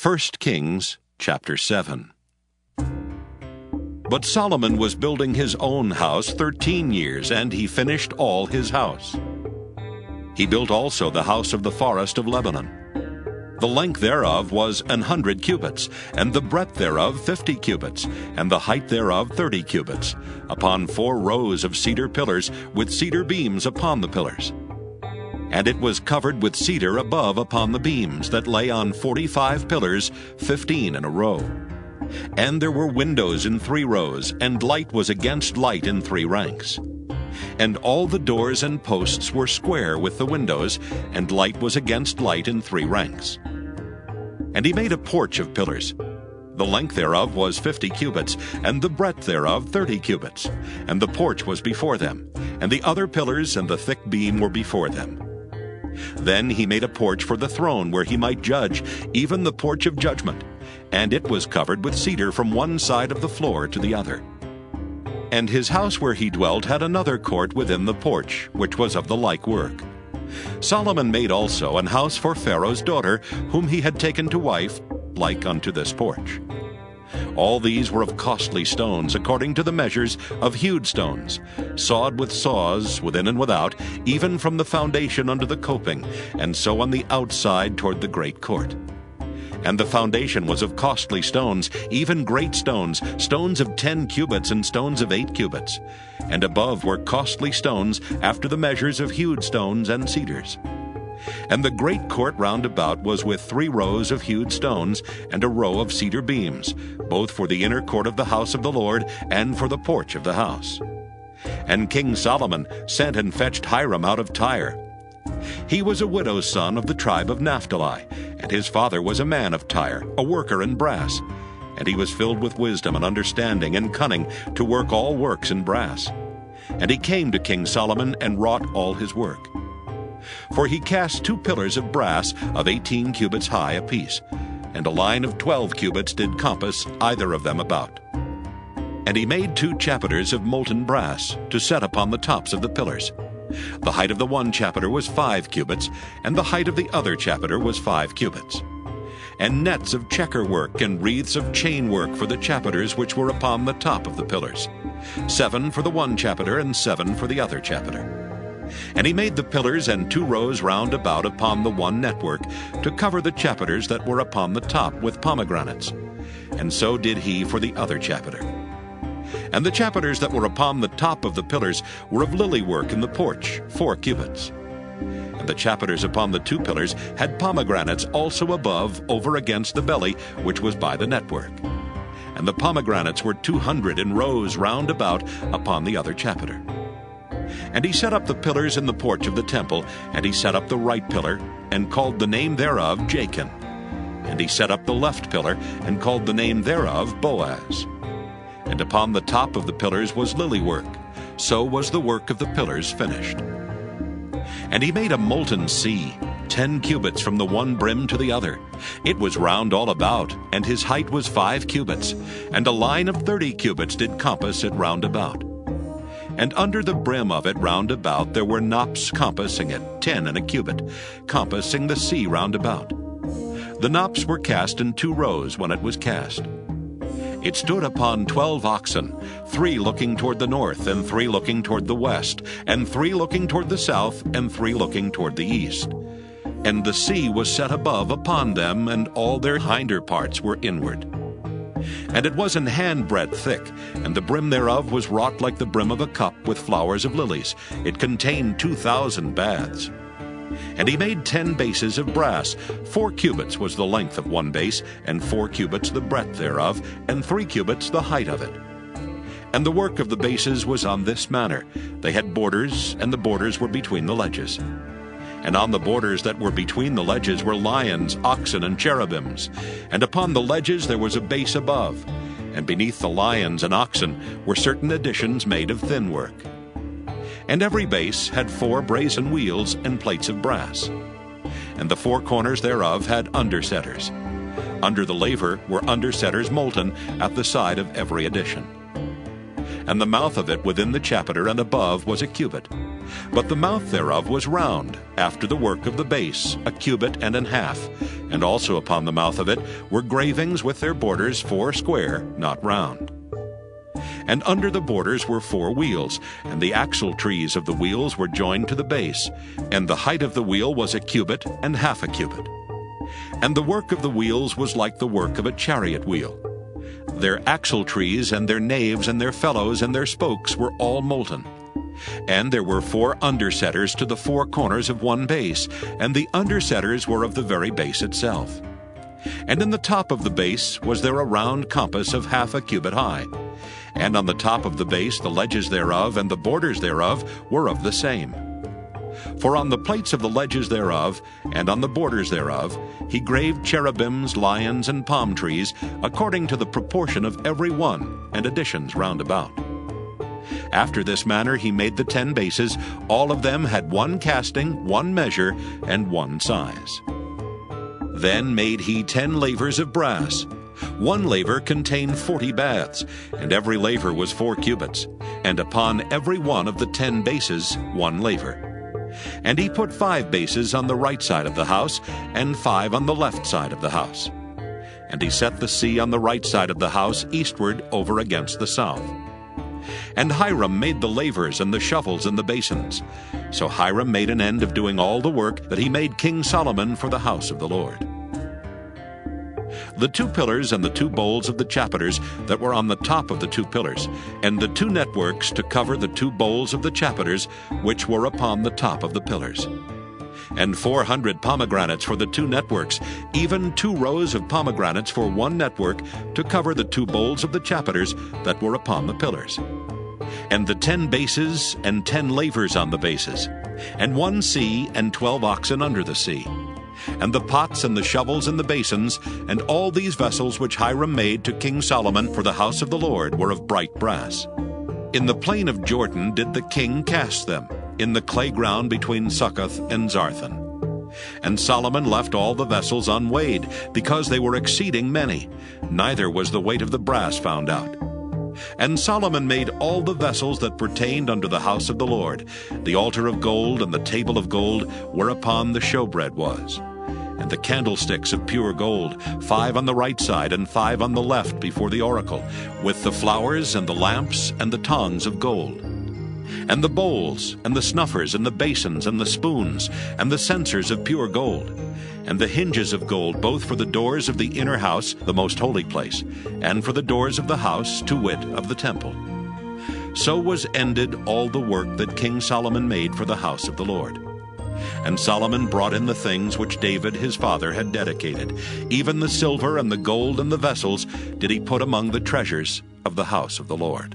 1 Kings chapter 7. But Solomon was building his own house 13 years, and he finished all his house. He built also the house of the forest of Lebanon. The length thereof was 100 cubits, and the breadth thereof 50 cubits, and the height thereof 30 cubits, upon 4 rows of cedar pillars, with cedar beams upon the pillars. And it was covered with cedar above upon the beams, that lay on 45 pillars, 15 in a row. And there were windows in 3 rows, and light was against light in 3 ranks. And all the doors and posts were square with the windows, and light was against light in 3 ranks. And he made a porch of pillars. The length thereof was 50 cubits, and the breadth thereof 30 cubits. And the porch was before them, and the other pillars and the thick beam were before them. Then he made a porch for the throne where he might judge, even the porch of judgment, and it was covered with cedar from one side of the floor to the other. And his house where he dwelt had another court within the porch, which was of the like work. Solomon made also an house for Pharaoh's daughter, whom he had taken to wife, like unto this porch. All these were of costly stones, according to the measures of hewed stones, sawed with saws within and without, even from the foundation unto the coping, and so on the outside toward the great court. And the foundation was of costly stones, even great stones, stones of 10 cubits and stones of 8 cubits. And above were costly stones, after the measures of hewed stones and cedars. And the great court round about was with 3 rows of hewed stones, and a row of cedar beams, both for the inner court of the house of the Lord, and for the porch of the house. And King Solomon sent and fetched Hiram out of Tyre. He was a widow's son of the tribe of Naphtali, and his father was a man of Tyre, a worker in brass. And he was filled with wisdom and understanding and cunning to work all works in brass. And he came to King Solomon and wrought all his work. For he cast 2 pillars of brass of 18 cubits high apiece, and a line of 12 cubits did compass either of them about. And he made 2 chapiters of molten brass to set upon the tops of the pillars. The height of the one chapiter was 5 cubits, and the height of the other chapiter was 5 cubits. And nets of checker work and wreaths of chain work for the chapiters which were upon the top of the pillars, 7 for the one chapiter, and 7 for the other chapiter. And he made the pillars and 2 rows round about upon the one network, to cover the chapiters that were upon the top with pomegranates. And so did he for the other chapiter. And the chapiters that were upon the top of the pillars were of lily work in the porch, 4 cubits. And the chapiters upon the 2 pillars had pomegranates also above, over against the belly, which was by the network. And the pomegranates were 200 in rows round about upon the other chapiter. And he set up the pillars in the porch of the temple, and he set up the right pillar, and called the name thereof Jachin. And he set up the left pillar, and called the name thereof Boaz. And upon the top of the pillars was lily work. So was the work of the pillars finished. And he made a molten sea, 10 cubits from the one brim to the other. It was round all about, and his height was 5 cubits, and a line of 30 cubits did compass it round about. And under the brim of it round about there were knops compassing it, 10 in a cubit, compassing the sea round about. The knops were cast in 2 rows when it was cast. It stood upon 12 oxen, 3 looking toward the north, and 3 looking toward the west, and 3 looking toward the south, and 3 looking toward the east. And the sea was set above upon them, and all their hinder parts were inward. And it was an handbreadth thick, and the brim thereof was wrought like the brim of a cup with flowers of lilies. It contained 2,000 baths. And he made 10 bases of brass. 4 cubits was the length of one base, and 4 cubits the breadth thereof, and 3 cubits the height of it. And the work of the bases was on this manner. They had borders, and the borders were between the ledges. And on the borders that were between the ledges were lions, oxen, and cherubims. And upon the ledges there was a base above. And beneath the lions and oxen were certain additions made of thin work. And every base had 4 brazen wheels and plates of brass. And the 4 corners thereof had undersetters. Under the laver were undersetters molten at the side of every addition. and the mouth of it within the chapiter and above was a cubit. But the mouth thereof was round, after the work of the base, a cubit and an half, and also upon the mouth of it were gravings with their borders 4 square, not round. And under the borders were 4 wheels, and the axle trees of the wheels were joined to the base, and the height of the wheel was a cubit and half a cubit. And the work of the wheels was like the work of a chariot wheel. Their axle trees and their naves and their felloes and their spokes were all molten. And there were 4 undersetters to the 4 corners of one base, and the undersetters were of the very base itself. And in the top of the base was there a round compass of half a cubit high. And on the top of the base the ledges thereof and the borders thereof were of the same. For on the plates of the ledges thereof, and on the borders thereof, he graved cherubims, lions, and palm trees, according to the proportion of every one, and additions round about. After this manner he made the 10 bases. All of them had 1 casting, 1 measure, and 1 size. Then made he 10 lavers of brass. 1 laver contained 40 baths, and every laver was 4 cubits, and upon every one of the 10 bases 1 laver. And he put 5 bases on the right side of the house, and 5 on the left side of the house. And he set the sea on the right side of the house eastward over against the south. And Hiram made the lavers and the shovels and the basins. So Hiram made an end of doing all the work that he made King Solomon for the house of the Lord. The 2 pillars and the 2 bowls of the chapiters that were on the top of the 2 pillars, and the 2 networks to cover the 2 bowls of the chapiters which were upon the top of the pillars. And 400 pomegranates for the 2 networks, even 2 rows of pomegranates for 1 network to cover the 2 bowls of the chapiters that were upon the pillars. And the 10 bases and 10 lavers on the bases, and 1 sea and 12 oxen under the sea. And the pots and the shovels and the basins, and all these vessels which Hiram made to King Solomon for the house of the Lord were of bright brass. In the plain of Jordan did the king cast them, in the clay ground between Succoth and Zarthan. And Solomon left all the vessels unweighed, because they were exceeding many, neither was the weight of the brass found out. And Solomon made all the vessels that pertained unto the house of the Lord, the altar of gold and the table of gold whereupon the showbread was, and the candlesticks of pure gold, 5 on the right side and 5 on the left before the oracle, with the flowers and the lamps and the tongs of gold. And the bowls, and the snuffers, and the basins, and the spoons, and the censers of pure gold, and the hinges of gold, both for the doors of the inner house, the most holy place, and for the doors of the house, to wit, of the temple. So was ended all the work that King Solomon made for the house of the Lord. And Solomon brought in the things which David his father had dedicated. Even the silver and the gold and the vessels did he put among the treasures of the house of the Lord.